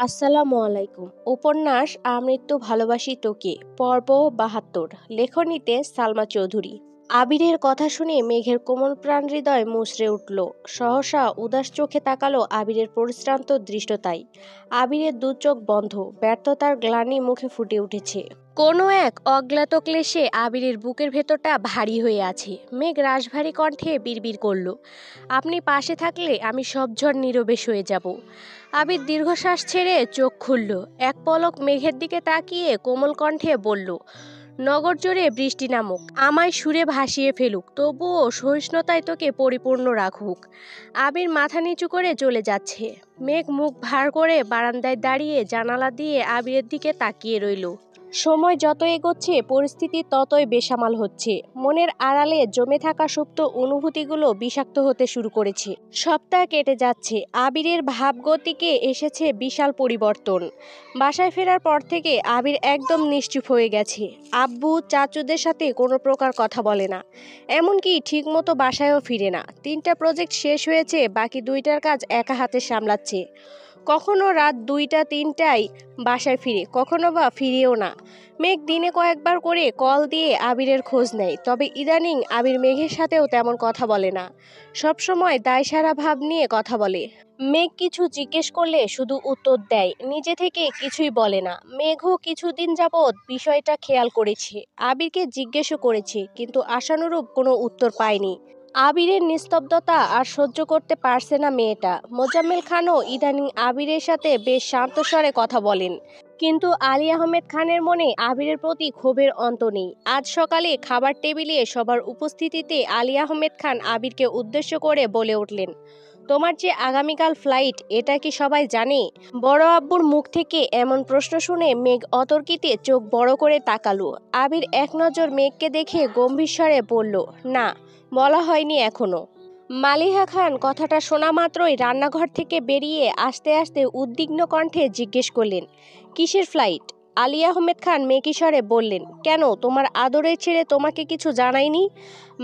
আসসালামু আলাইকুম। উপন্যাস আমৃত্যু ভালোবাসি তোকে, পর্ব ৭২। লেখনীতে সালমা চৌধুরী। আবিরের কথা শুনে মেঘের কোমল প্রাণ হৃদয় মুচড়ে উঠল। সহসা উদাস চোখে তাকালো আবিরের পরিশ্রান্ত দৃষ্টতায়। আবিরের দু চোখ বন্ধ, ব্যর্থতার গ্লানি মুখে ফুটে উঠেছে। কোনো এক অজ্ঞাত ক্লেশে আবিরের বুকের ভেতরটা ভারী হয়ে আছে। মেঘ রাশভারী কণ্ঠে বিড়বিড় করল, আপনি পাশে থাকলে আমি সব ঝড় নীরবে সয়ে যাব। আবির দীর্ঘশ্বাস ছেড়ে চোখ খুলল। এক পলক মেঘের দিকে তাকিয়ে কোমল কণ্ঠে বলল, নগর জুড়ে বৃষ্টি নামুক, আমায় সুরে ভাসিয়ে ফেলুক, তবুও সহিষ্ণুতায় তোকে পরিপূর্ণ রাখুক। আবির মাথা নিচু করে চলে যাচ্ছে। মেঘ মুখ ভার করে বারান্দায় দাঁড়িয়ে জানালা দিয়ে আবিরের দিকে তাকিয়ে রইল। সময় যত এগোচ্ছে পরিস্থিতি ততই বেসামাল হচ্ছে। মনের আড়ালে জমে থাকা সুপ্ত অনুভূতিগুলো বিষাক্ত হতে শুরু করেছে। সপ্তাহ কেটে যাচ্ছে, আবিরের ভাবগতিকে এসেছে বিশাল পরিবর্তন। বাসায় ফেরার পর থেকে আবির একদম নিশ্চুপ হয়ে গেছে। আব্বু চাচুদের সাথে কোনো প্রকার কথা বলে না, এমনকি ঠিকমতো বাসায়ও ফিরে না। ৩টা প্রজেক্ট শেষ হয়েছে, বাকি 2টার কাজ একা হাতে সামলাচ্ছে। কখনো রাত 2টা-3টায় বাসায় ফিরে, কখনো বা ফিরেও না। মেঘ দিনে কয়েকবার করে কল দিয়ে আবিরের খোঁজ নেয়, তবে ইদানিং আবির মেঘের সাথেও তেমন কথা বলে না। সবসময় দায়সারা ভাব নিয়ে কথা বলে। মেঘ কিছু জিজ্ঞেস করলে শুধু উত্তর দেয়, নিজে থেকে কিছুই বলে না। মেঘও কিছুদিন যাবৎ বিষয়টা খেয়াল করেছে, আবিরকে জিজ্ঞেসও করেছে, কিন্তু আশানুরূপ কোনো উত্তর পায়নি। আবিরের নিস্তব্ধতা আর সহ্য করতে পারছে না মেয়েটা। মোজাম্মেল খানও ইদানিং আবিরের সাথে বেশ শান্ত স্বরে কথা বলেন, কিন্তু আলী আহমেদ খানের মনে আবিরের প্রতি ক্ষোভের অন্ত নেই। আজ সকালে খাবার টেবিলে সবার উপস্থিতিতে আলী আহমেদ খান আবিরকে উদ্দেশ্য করে বলে উঠলেন, তোমার যে আগামীকাল ফ্লাইট, এটা কি সবাই জানে? বড় আব্বুর মুখ থেকে এমন প্রশ্ন শুনে মেঘ অতর্কিতে চোখ বড় করে তাকালো। আবির এক নজর মেঘকে দেখে গম্ভীর স্বরে বলল, না, বলা হয়নি এখনো। মালিহা খান কথাটা শোনা মাত্রই রান্নাঘর থেকে বেরিয়ে আস্তে আস্তে উদ্বিগ্ন কণ্ঠে জিজ্ঞেস করলেন, কিসের ফ্লাইট? আলী আহমেদ খান মেকি স্বরে বললেন, কেন, তোমার আদরের ছেলে তোমাকে কিছু জানায়নি?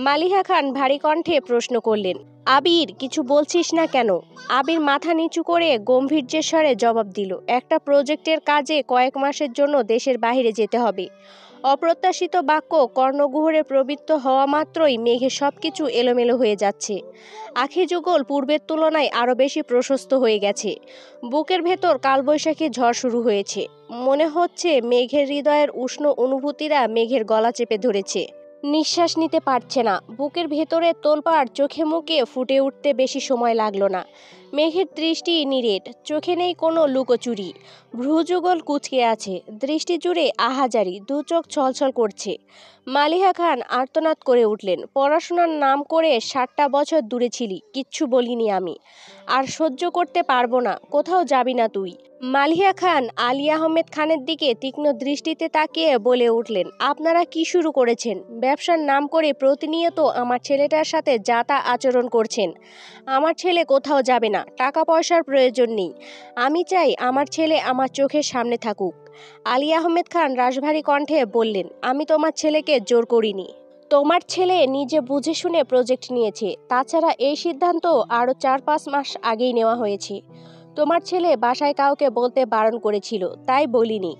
মালিহা খান ভারী কণ্ঠে প্রশ্ন করলেন, আবির, কিছু বলছিস না কেন? আবির মাথা নিচু করে গম্ভীর্যের স্বরে জবাব দিল, একটা প্রজেক্টের কাজে কয়েক মাসের জন্য দেশের বাইরে যেতে হবে। অপ্রত্যাশিত বাক্য কর্ণগহ্বরে প্রবৃত্ত হওয়া মাত্রই মেঘে সবকিছু এলোমেলো হয়ে যাচ্ছে। আখি যুগল পূর্বের তুলনায় আরও বেশি প্রশস্ত হয়ে গেছে। বুকের ভেতর কালবৈশাখী ঝড় শুরু হয়েছে। মনে হচ্ছে মেঘের হৃদয়ের উষ্ণ অনুভূতিরা মেঘের গলা চেপে ধরেছে। নিঃশ্বাস নিতে পারছে না। বুকের ভেতরে তোলপাড় চোখে মুখে ফুটে উঠতে বেশি সময় লাগলো না। মেঘের দৃষ্টি নিরেট, চোখে নেই কোনো লুকোচুরি। ভ্রুযুগল কুঁচকে আছে, দৃষ্টি জুড়ে আহাজারি, দু চোখ ছলছল করছে। মালিহা খান আর্তনাদ করে উঠলেন, পড়াশোনার নাম করে 60টা বছর দূরে ছিলি, কিচ্ছু বলিনি আমি। আর সহ্য করতে পারবো না, কোথাও যাবি না তুই। মালিহা খান আলী আহমেদ খানের দিকে তীক্ষ্ণ দৃষ্টিতে তাকিয়ে বলে উঠলেন, আপনারা কি শুরু করেছেন? ব্যবসার নাম করে প্রতিনিয়ত আমার ছেলেটার সাথে যা তা আচরণ করছেন। আমার ছেলে কোথাও যাবে না, টাকা পয়সার প্রয়োজন নেই। আমি চাই আমার ছেলে আমার চোখের সামনে থাকুক। আলী আহমেদ খান রাশভারী কণ্ঠে বললেন, আমি তোমার ছেলেকে জোর করিনি। তোমার ছেলে নিজে বুঝে শুনে প্রজেক্ট নিয়েছে। তাছাড়া এই সিদ্ধান্ত আরও 4-5 মাস আগেই নেওয়া হয়েছে। তোমার ছেলে বাসায় কাউকে বলতে বারণ করেছিল, তাই বলিনি।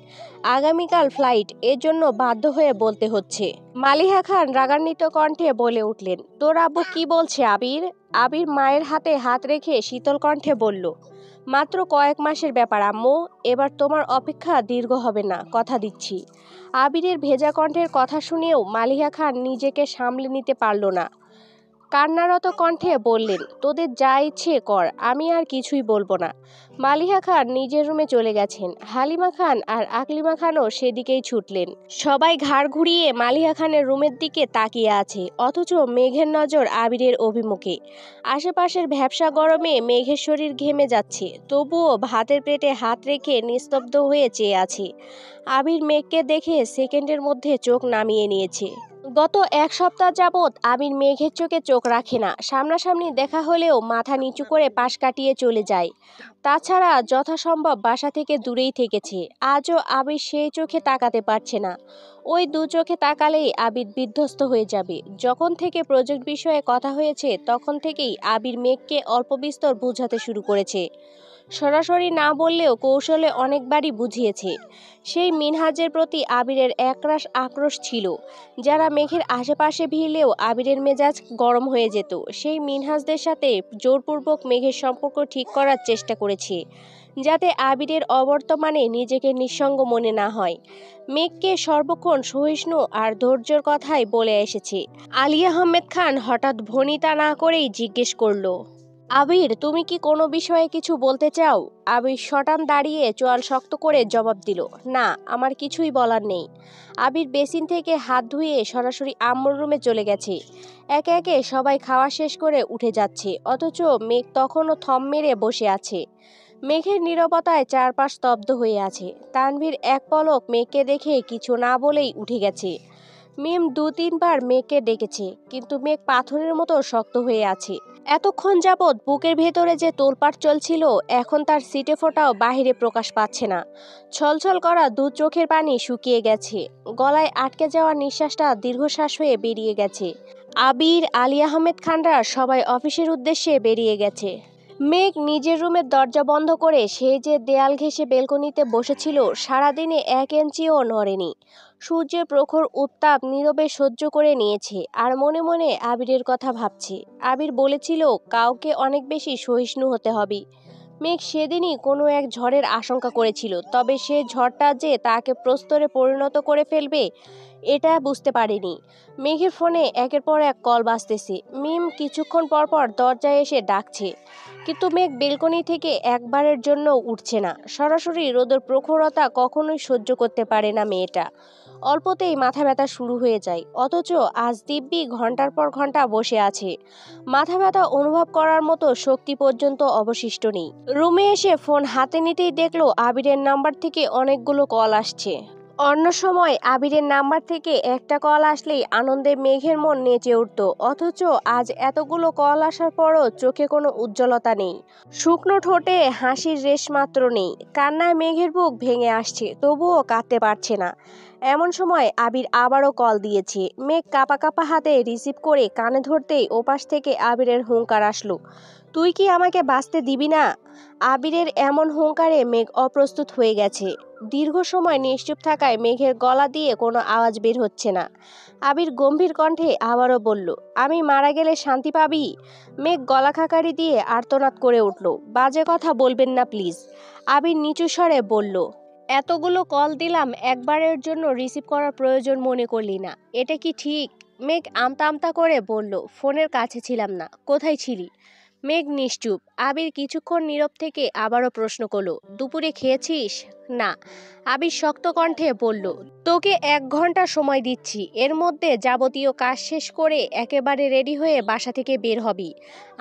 আগামীকাল ফ্লাইট, এর জন্য বাধ্য হয়ে বলতে হচ্ছে। মালিহা খান রাগান্বিত কণ্ঠে বলে উঠলেন, তোর আব্বু কি বলছে আবির? আবির মায়ের হাতে হাত রেখে শীতল কণ্ঠে বলল, মাত্র কয়েক মাসের ব্যাপার আম্মু, এবার তোমার অপেক্ষা দীর্ঘ হবে না, কথা দিচ্ছি। আবিরের ভেজা কণ্ঠের কথা শুনেও মালিহা খান নিজেকে সামলে নিতে পারল না। কান্নারত কণ্ঠে বললেন, তোদের যা ইচ্ছে কর, আমি আর কিছুই বলবো না। মালিহা খান নিজের রুমে চলে গেছেন। হালিমা খান আর আকলিমা খানও সেদিকেই ছুটলেন। সবাই ঘাড় ঘুরিয়ে মালিহা খানের রুমের দিকে তাকিয়ে আছে, অথচ মেঘের নজর আবিরের অভিমুখে। আশেপাশের ভ্যাপসা গরমে মেঘের শরীর ঘেমে যাচ্ছে, তবুও ভাতের পেটে হাত রেখে নিস্তব্ধ হয়ে চেয়ে আছে। আবির মেঘকে দেখে সেকেন্ডের মধ্যে চোখ নামিয়ে নিয়েছে। গত 1 সপ্তাহ যাবৎ আবির মেঘের চোখে চোখ রাখে না। সামনাসামনি দেখা হলেও মাথা নিচু করে পাশ কাটিয়ে চলে যায়। তাছাড়া যথাসম্ভব বাসা থেকে দূরেই থেকেছে। আজও আবির সেই চোখে তাকাতে পারছে না। ওই দু চোখে তাকালেই আবির বিধ্বস্ত হয়ে যাবে। যখন থেকে প্রজেক্ট বিষয়ে কথা হয়েছে তখন থেকেই আবির মেঘকে অল্প বিস্তর বোঝাতে শুরু করেছে। সরাসরি না বললেও কৌশলে অনেকবারই বুঝিয়েছে। সেই মিনহাজের প্রতি আবিরের একরাশ আক্রোশ ছিল। যারা মেঘের আশেপাশে ভিড়লেও আবিরের মেজাজ গরম হয়ে যেত। সেই মিনহাজদের সাথে জোরপূর্বক মেঘের সম্পর্ক ঠিক করার চেষ্টা করেছে, যাতে আবিরের অবর্তমানে নিজেকে নিঃসঙ্গ মনে না হয়। মেঘকে সর্বক্ষণ সহিষ্ণু আর ধৈর্যের কথাই বলে এসেছে। আলী আহমেদ খান হঠাৎ ভনিতা না করেই জিজ্ঞেস করলো, আবির, তুমি কি কোনো বিষয়ে কিছু বলতে চাও? আবির শটান দাঁড়িয়ে চোয়াল শক্ত করে জবাব দিল, না, আমার কিছুই বলার নেই। আবির বেসিন থেকে হাত ধুয়ে সরাসরি আম্মুর রুমে চলে গেছে। একে একে সবাই খাওয়া শেষ করে উঠে যাচ্ছে, অথচ মেঘ তখনও থম মেরে বসে আছে। মেঘের নীরবতায় চারপাশ স্তব্ধ হয়ে আছে। তানভীর এক পলক মেঘকে দেখে কিছু না বলেই উঠে গেছে। মিম ২-৩ বার মেঘকে ডেকেছে, কিন্তু মেঘ পাথরের মতো শক্ত হয়ে আছে। এতক্ষণ যাবৎ বুকের ভেতরে যে তোলপাড় চলছিল, এখন তার সিটে ফোটাও বাহিরে প্রকাশ পাচ্ছে না। ছলছল করা দু চোখের পানি শুকিয়ে গেছে। গলায় আটকে যাওয়া নিঃশ্বাসটা দীর্ঘশ্বাস হয়ে বেরিয়ে গেছে। আবির, আলী আহমেদ খানরা সবাই অফিসের উদ্দেশ্যে বেরিয়ে গেছে। মেঘ নিজের রুমের দরজা বন্ধ করে সেই যে দেয়াল ঘেঁষে বেলকনিতে বসেছিল, সারাদিনে ১ ইঞ্চিও নড়েনি। সূর্যের প্রখর উত্তাপ নীরবে সহ্য করে নিয়েছে, আর মনে মনে আবিরের কথা ভাবছে। আবির বলেছিল কাউকে অনেক বেশি সহিষ্ণু হতে হবে। মেঘ সেদিনই কোনো এক ঝড়ের আশঙ্কা করেছিল, তবে সে ঝড়টা যে তাকে প্রস্তরে পরিণত করে ফেলবে এটা বুঝতে পারেনি। মেঘের ফোনে একের পর এক কল বাজতেছে। মিম কিছুক্ষণ পর পর দরজায় এসে ডাকছে, কিন্তু মেঘ বেলকনি থেকে একবারের জন্য উঠছে না। সরাসরি রোদের প্রখরতা কখনোই সহ্য করতে পারে না মেয়েটা। অল্পতেই মাথা ব্যথা শুরু হয়ে যায়, অথচ আজ দিব্যি ঘন্টার পর ঘন্টা বসে আছে। মাথা ব্যথা অনুভব করার মতো শক্তি পর্যন্ত অবশিষ্ট নেই। রুমে এসে ফোন হাতে নিতেই দেখলো আবিরের নাম্বার থেকে অনেকগুলো কল আসছে। অন্য সময় আবিরের নাম্বার থেকে একটা কল আসলেই আনন্দে মেঘের মন নেচে উঠত, অথচ আজ এতগুলো কল আসার পরও চোখে কোনো উজ্জ্বলতা নেই। শুকনো ঠোঁটে হাসির রেশ মাত্র নেই। কান্নায় মেঘের বুক ভেঙে আসছে, তবুও কাঁদতে পারছে না। এমন সময় আবির আবারও কল দিয়েছে। মেঘ কাঁপা কাঁপা হাতে রিসিভ করে কানে ধরতেই ওপাশ থেকে আবিরের হুঙ্কার আসলো, তুই কি আমাকে বাঁচতে দিবি না? আবিরের এমন হুঙ্কারে মেঘ অপ্রস্তুত হয়ে গেছে। দীর্ঘ সময় নিশ্চুপ থাকায় মেঘের গলা দিয়ে কোনো আওয়াজ বের হচ্ছে না। আবির গম্ভীর কণ্ঠে আবারও বলল, আমি মারা গেলে শান্তি পাবি? মেঘ গলা খাকারি দিয়ে আর্তনাদ করে উঠল, বাজে কথা বলবেন না প্লিজ। আবির নিচু স্বরে বলল, এতগুলো কল দিলাম, একবারের জন্য রিসিভ করার প্রয়োজন মনে করলি না, এটা কি ঠিক? মেঘ আমতা আমতা করে বলল, ফোনের কাছে ছিলাম না। কোথায় ছিলি? মেঘ নিশ্চুপ। আবির কিছুক্ষণ নীরব থেকে আবারও প্রশ্ন করলো, দুপুরে খেয়েছিস? না। আবির শক্ত কণ্ঠে বলল, তোকে ১ ঘন্টা সময় দিচ্ছি, এর মধ্যে যাবতীয় কাজ শেষ করে একেবারে রেডি হয়ে বাসা থেকে বের হবি।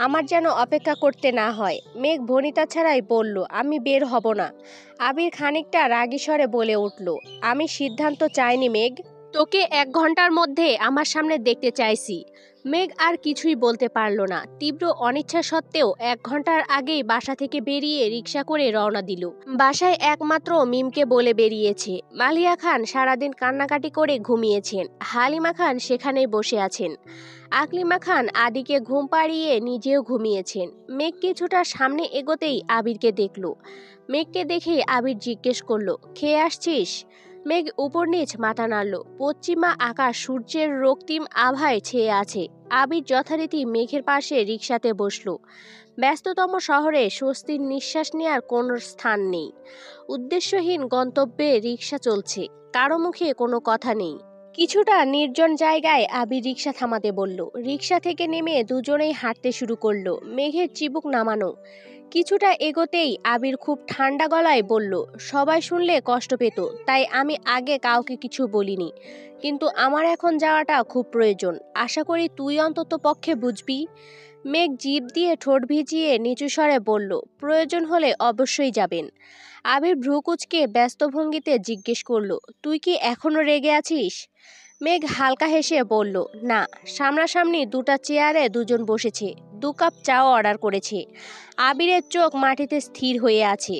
আমার যেন অপেক্ষা করতে না হয়। মেঘ ভনিতা ছাড়াই বলল, আমি বের হব না। আবির খানিকটা রাগী স্বরে বলে উঠল, আমি সিদ্ধান্ত চাইনি মেঘ, তোকে ১ ঘন্টার মধ্যে আমার সামনে দেখতে চাইছি। মেঘ আর কিছুই বলতে পারল না। তীব্র অনিচ্ছা সত্ত্বেও ১ ঘন্টার আগেই বাসা থেকে বেরিয়ে রিকশা করে রওনা দিল। বাসায় একমাত্র মিমকে বলে বেরিয়েছে। মালিয়া খান সারাদিন কান্নাকাটি করে ঘুমিয়েছেন। হালিমা খান সেখানেই বসে আছেন। আকলিমা খান আদিকে ঘুম পাড়িয়ে নিজেও ঘুমিয়েছেন। মেঘ কিছুটা সামনে এগোতেই আবিরকে দেখল। মেঘকে দেখে আবির জিজ্ঞেস করলো, খেয়ে আসছিস? মেঘ উপর নিচ মাথা নাড়ল। পশ্চিমা আকাশ সূর্যের রক্তিম আভায় ছেয়ে আছে। আবির যথারীতি মেঘের পাশে রিকশাতে বসল। ব্যস্ততম শহরে স্বস্তির নিঃশ্বাস নেওয়ার কোনো স্থান নেই। উদ্দেশ্যহীন গন্তব্যে রিকশা চলছে, কারো মুখে কোনো কথা নেই। কিছুটা নির্জন জায়গায় আবির রিকশা থামাতে বলল। রিকশা থেকে নেমে দুজনেই হাঁটতে শুরু করলো। মেঘের চিবুক নামানো। কিছুটা এগোতেই আবির খুব ঠান্ডা গলায় বলল, সবাই শুনলে কষ্ট পেত, তাই আমি আগে কাউকে কিছু বলিনি, কিন্তু আমার এখন যাওয়াটা খুব প্রয়োজন। আশা করি তুই অন্তত পক্ষে বুঝবি। মেঘ জিভ দিয়ে ঠোঁট ভিজিয়ে নিচু স্বরে বলল, প্রয়োজন হলে অবশ্যই যাবেন। আবির ভ্রুকুচকে ব্যস্ত ভঙ্গিতে জিজ্ঞেস করল, তুই কি এখনো রেগে আছিস? মেঘ হালকা হেসে বলল, না। সামনাসামনি দুটা চেয়ারে দুজন বসেছে, ২ কাপ চাও অর্ডার করেছে। আবিরের চোখ মাটিতে স্থির হয়ে আছে।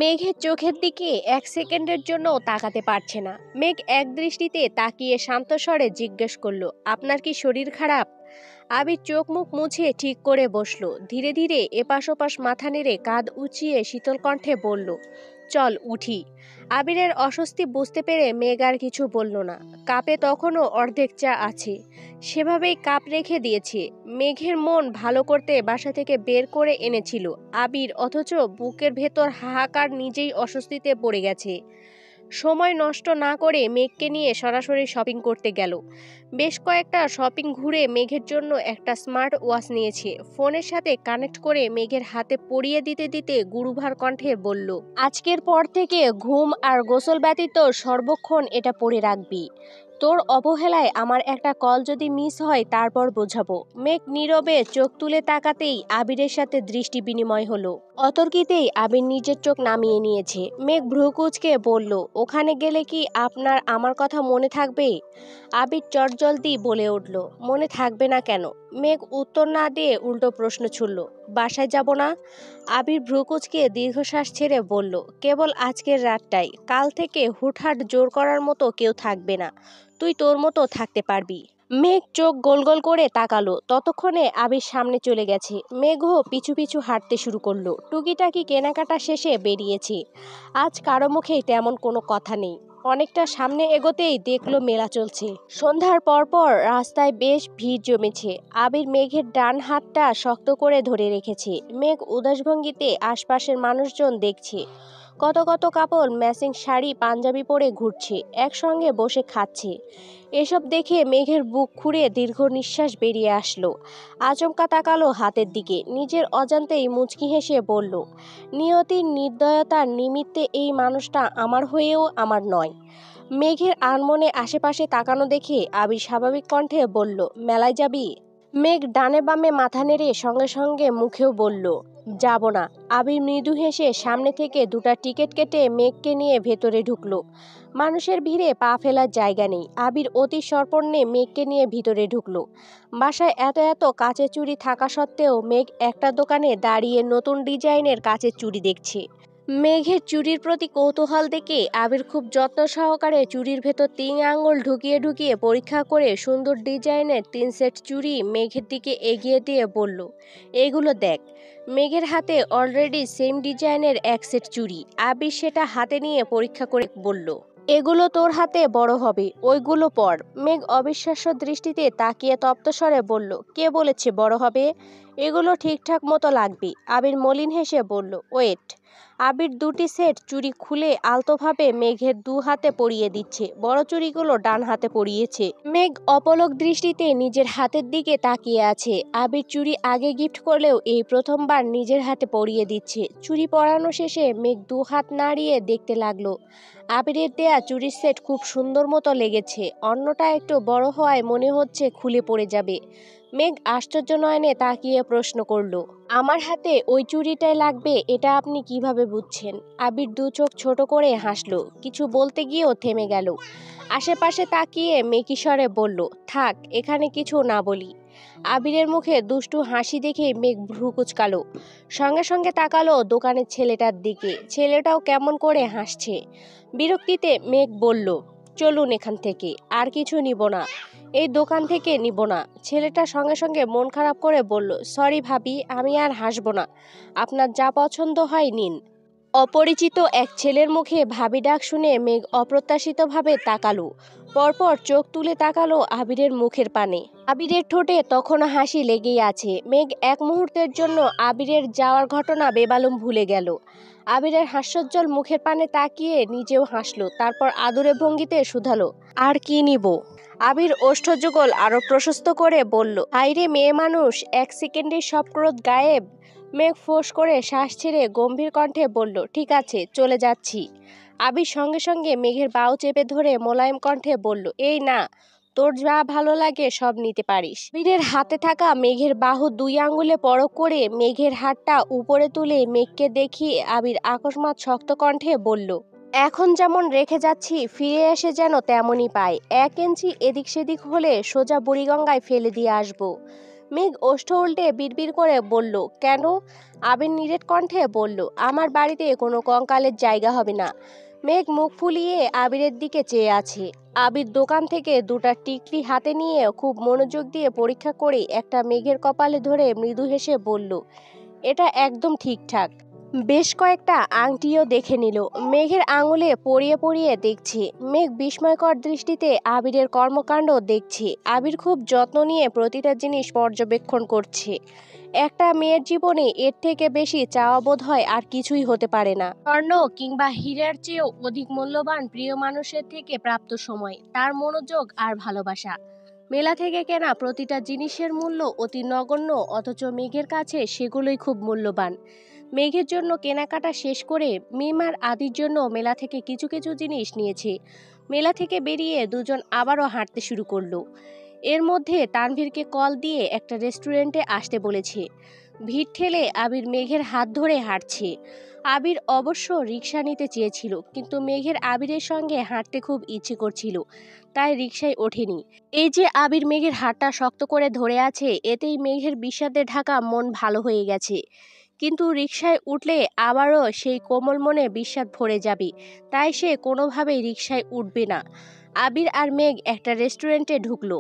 মেঘের চোখের দিকে ১ সেকেন্ডের জন্য তাকাতে পারছে না। মেঘ এক দৃষ্টিতে তাকিয়ে শান্ত স্বরে জিজ্ঞেস করল, আপনার কি শরীর খারাপ? আবির চোখ মুখ মুছে ঠিক করে বসলো। ধীরে ধীরে এপাশ ওপাশ মাথা নেড়ে কাঁধ উঁচিয়ে শীতল কণ্ঠে বলল, চল উঠি। আবিরের অস্বস্তি বুঝতে পেরে মেঘ আর কিছু বলল না। কাপে তখনও অর্ধেক চা আছে, সেভাবেই কাপ রেখে দিয়েছে। মেঘের মন ভালো করতে বাসা থেকে বের করে এনেছিল আবির, অথচ বুকের ভেতর হাহাকার, নিজেই অস্বস্তিতে পড়ে গেছে। সময় নষ্ট না করে মেঘকে নিয়ে সরাসরি শপিং করতে গেল। বেশ কয়েকটা শপিং ঘুরে মেঘের জন্য একটা স্মার্ট ওয়াচ নিয়েছে। ফোনের সাথে কানেক্ট করে মেঘের হাতে পরিয়ে দিতে দিতে গুরুভার কণ্ঠে বলল, আজকের পর থেকে ঘুম আর গোসল ব্যতীত সর্বক্ষণ এটা পরে রাখবি। তোর অবহেলায় আমার একটা কল যদি মিস হয় তারপর বোঝাবো। মেঘ নীরবে চোখ তুলে তাকাতেই আবিরের সাথে দৃষ্টি বিনিময় হলো। অতর্কিতেই আবির নিজের চোখ নামিয়ে নিয়েছে। মেঘ ভ্রু কুঁচকে বলল, ওখানে গেলে কি আপনার আমার কথা মনে থাকবে? আবির চটজলদি বলে উঠল, মনে থাকবে না কেন? মেঘ উত্তর না দিয়ে উল্টো প্রশ্ন ছুড়ল, বাসায় যাব না? আবির ভ্রু কুঁচকে দীর্ঘশ্বাস ছেড়ে বলল, কেবল আজকের রাতটাই, কাল থেকে হুটহাট জোর করার মতো কেউ থাকবে না, তুই তোর মতো থাকতে পারবি। মেঘ চোখ গোল গোল করে তাকালো। ততক্ষণে আবির সামনে চলে গেছে। মেঘও পিছু পিছু হাঁটতে শুরু করলো। টুকিটাকি কেনাকাটা শেষে বেরিয়েছে। আজ কারো মুখেই তেমন কোনো কথা নেই। অনেকটা সামনে এগোতেই দেখলো মেলা চলছে। সন্ধ্যার পরপর রাস্তায় বেশ ভিড় জমেছে। আবির মেঘের ডান হাতটা শক্ত করে ধরে রেখেছে। মেঘ উদাস ভঙ্গিতে আশপাশের মানুষজন দেখছে। কত কত কাপড় ম্যাচিং শাড়ি পাঞ্জাবি পরে ঘুরছে, একসঙ্গে বসে খাচ্ছে। এসব দেখে মেঘের বুক খুঁড়ে দীর্ঘ নিঃশ্বাস বেরিয়ে আসলো। আচমকা তাকালো হাতের দিকে, নিজের অজান্তেই মুচকি হেসে বলল, নিয়তির নির্দয়তার নিমিত্তে এই মানুষটা আমার হয়েও আমার নয়। মেঘের আনমনে আশেপাশে তাকানো দেখে আবির স্বাভাবিক কণ্ঠে বলল, মেলায় যাবি? মেঘ ডানে বামে মাথা নেড়ে সঙ্গে সঙ্গে মুখেও বলল, যাব না। আবির মৃদু হেসে সামনে থেকে দুটা টিকিট কেটে মেঘকে নিয়ে ভেতরে ঢুকলো। মানুষের ভিড়ে পা ফেলার জায়গা নেই। আবির অতি সর্পণ্যে মেঘকে নিয়ে ভিতরে ঢুকলো। বাসায় এত এত কাচের চুড়ি থাকা সত্ত্বেও মেঘ একটা দোকানে দাঁড়িয়ে নতুন ডিজাইনের কাচের চুড়ি দেখছে। মেঘের চুড়ির প্রতি কৌতূহল দেখে আবির খুব যত্ন সহকারে চুড়ির ভেতর 3 আঙ্গুল ঢুকিয়ে ঢুকিয়ে পরীক্ষা করে সুন্দর ডিজাইনের 3 সেট চুড়ি মেঘের দিকে এগিয়ে দিয়ে বলল, এগুলো দেখ। মেঘের হাতে অলরেডি সেম ডিজাইনের এক সেট চুড়ি। আবির সেটা হাতে নিয়ে পরীক্ষা করে বলল, এগুলো তোর হাতে বড় হবে, ওইগুলো পর। মেঘ অবিশ্বাস্য দৃষ্টিতে তাকিয়ে তপ্তস্বরে বলল, কে বলেছে বড় হবে? এগুলো ঠিকঠাক মতো লাগবে। আবির মলিন হেসে বলল, ওয়েট। আবির দুটি সেট চুড়ি খুলে আলতোভাবে মেঘের 2 হাতে পরিয়ে দিচ্ছে। বড় চুড়িগুলো ডান হাতে পরিয়েছে। মেঘ অপলক দৃষ্টিতে নিজের হাতের দিকে তাকিয়ে আছে। আবির চুড়ি আগে গিফট করলেও এই প্রথমবার নিজের হাতে পরিয়ে দিচ্ছে। চুড়ি পরানো শেষে মেঘ 2 হাত নাড়িয়ে দেখতে লাগলো। আবিরের দেয়া চুড়ির সেট খুব সুন্দর মতো লেগেছে। অন্যটা একটু বড় হওয়ায় মনে হচ্ছে খুলে পড়ে যাবে। মেঘ আশ্চর্য নয়নে তাকিয়ে প্রশ্ন করল, আমার হাতে ওই চুড়িটাই লাগবে, এটা আপনি কিভাবে বুঝছেন? আবির 2 চোখ ছোট করে হাসলো। কিছু বলতে গিয়েও থেমে গেল। আশেপাশে তাকিয়ে মেকি স্বরে বলল, থাক, এখানে কিছু না বলি। আবিরের মুখে দুষ্টু হাসি দেখে মেঘ ভ্রু কুঁচকালো। সঙ্গে সঙ্গে তাকালো দোকানের ছেলেটার দিকে। ছেলেটাও কেমন করে হাসছে। বিরক্তিতে মেঘ বলল, চলুন এখান থেকে, আর কিছু নিব না, এই দোকান থেকে নিব না। ছেলেটা সঙ্গে সঙ্গে মন খারাপ করে বলল, সরি ভাবি, আমি আর হাসব না, আপনার যা পছন্দ হয় নিন। অপরিচিত এক ছেলের মুখে ভাবি ডাক শুনে মেঘ অপ্রত্যাশিতভাবে তাকালো। পরপর চোখ তুলে তাকালো আবিরের মুখের পানে। আবিরের ঠোঁটে তখনও হাসি লেগেই আছে। মেঘ এক মুহূর্তের জন্য আবিরের যাওয়ার ঘটনা বেমালুম ভুলে গেল। আবিরের হাস্যোজ্জ্বল মুখের পানে তাকিয়ে নিজেও হাসলো। তারপর আদুরে ভঙ্গিতে শুধালো, আর কি নিব? আবির ওষ্ঠযুগল আরো প্রশস্ত করে বলল, হাইরে মেয়ে মানুষ, 1 সেকেন্ডের সব ক্রোধ গায়েব। মেঘ ফোঁস করে শ্বাস ছেড়ে গম্ভীর কণ্ঠে বলল, ঠিক আছে, চলে যাচ্ছি। আবির সঙ্গে সঙ্গে মেঘের বাহু চেপে ধরে মোলায়েম কণ্ঠে বলল, এই না, তোর যা ভালো লাগে সব নিতে পারিস। আবিরের হাতে থাকা মেঘের বাহু 2 আঙ্গুলে পরক করে মেঘের হাতটা উপরে তুলে মেঘকে দেখিয়ে আবির আকস্মাৎ শক্ত কণ্ঠে বলল, এখন যেমন রেখে যাচ্ছি ফিরে এসে যেন তেমনই পাই। 1 ইঞ্চি এদিক সেদিক হলে সোজা বুড়িগঙ্গায় ফেলে দিয়ে আসবো। মেঘ ওষ্ঠ উল্টে বিড়বিড় করে বলল, কেন? আবির নিরেট কণ্ঠে বলল, আমার বাড়িতে কোনো কঙ্কালের জায়গা হবে না। মেঘ মুখ ফুলিয়ে আবিরের দিকে চেয়ে আছে। আবির দোকান থেকে দুটা টিকলি হাতে নিয়ে খুব মনোযোগ দিয়ে পরীক্ষা করে একটা মেঘের কপালে ধরে মৃদু হেসে বলল, এটা একদম ঠিকঠাক। বেশ কয়েকটা আংটিও দেখে নিল। মেঘের আঙুলে পরিয়ে পরিয়ে দেখছে। মেঘ বিস্ময়কর দৃষ্টিতে আবিরের কর্মকাণ্ড দেখছে। আবির খুব যত্ন নিয়ে প্রতিটা জিনিস পর্যবেক্ষণ করছে। একটা মেয়ের জীবনে এর থেকে বেশি চাওয়া বোধ হয় আর কিছুই হতে পারে না। স্বর্ণ কিংবা হীরার চেয়েও অধিক মূল্যবান প্রিয় মানুষের থেকে প্রাপ্ত সময়, তার মনোযোগ আর ভালোবাসা। মেলা থেকে কেনা প্রতিটা জিনিসের মূল্য অতি নগণ্য, অথচ মেঘের কাছে সেগুলোই খুব মূল্যবান। মেঘের জন্য কেনাকাটা শেষ করে মিম আর আদির জন্য মেলা থেকে কিছু কিছু জিনিস নিয়েছে। মেলা থেকে বেরিয়ে দুজন আবারও হাঁটতে শুরু করলো। এর মধ্যে তানভীরকে কল দিয়ে একটা রেস্টুরেন্টে আসতে বলেছে। ভিড় ঠেলে আবির মেঘের হাত ধরে হাঁটছে। আবির অবশ্য রিক্সা নিতে চেয়েছিল, কিন্তু মেঘের আবিরের সঙ্গে হাঁটতে খুব ইচ্ছে করছিল, তাই রিক্সায় ওঠেনি। এই যে আবির মেঘের হাতটা শক্ত করে ধরে আছে, এতেই মেঘের বিষাদে ঢাকা মন ভালো হয়ে গেছে। কিন্তু রিকশায় উঠলে আবারও সেই কোমল মনে বিষাদ ভরে যাবে, তাই সে কোনোভাবেই রিকশায় উঠবে না। আবির আর মেঘ একটা রেস্টুরেন্টে ঢুকলো।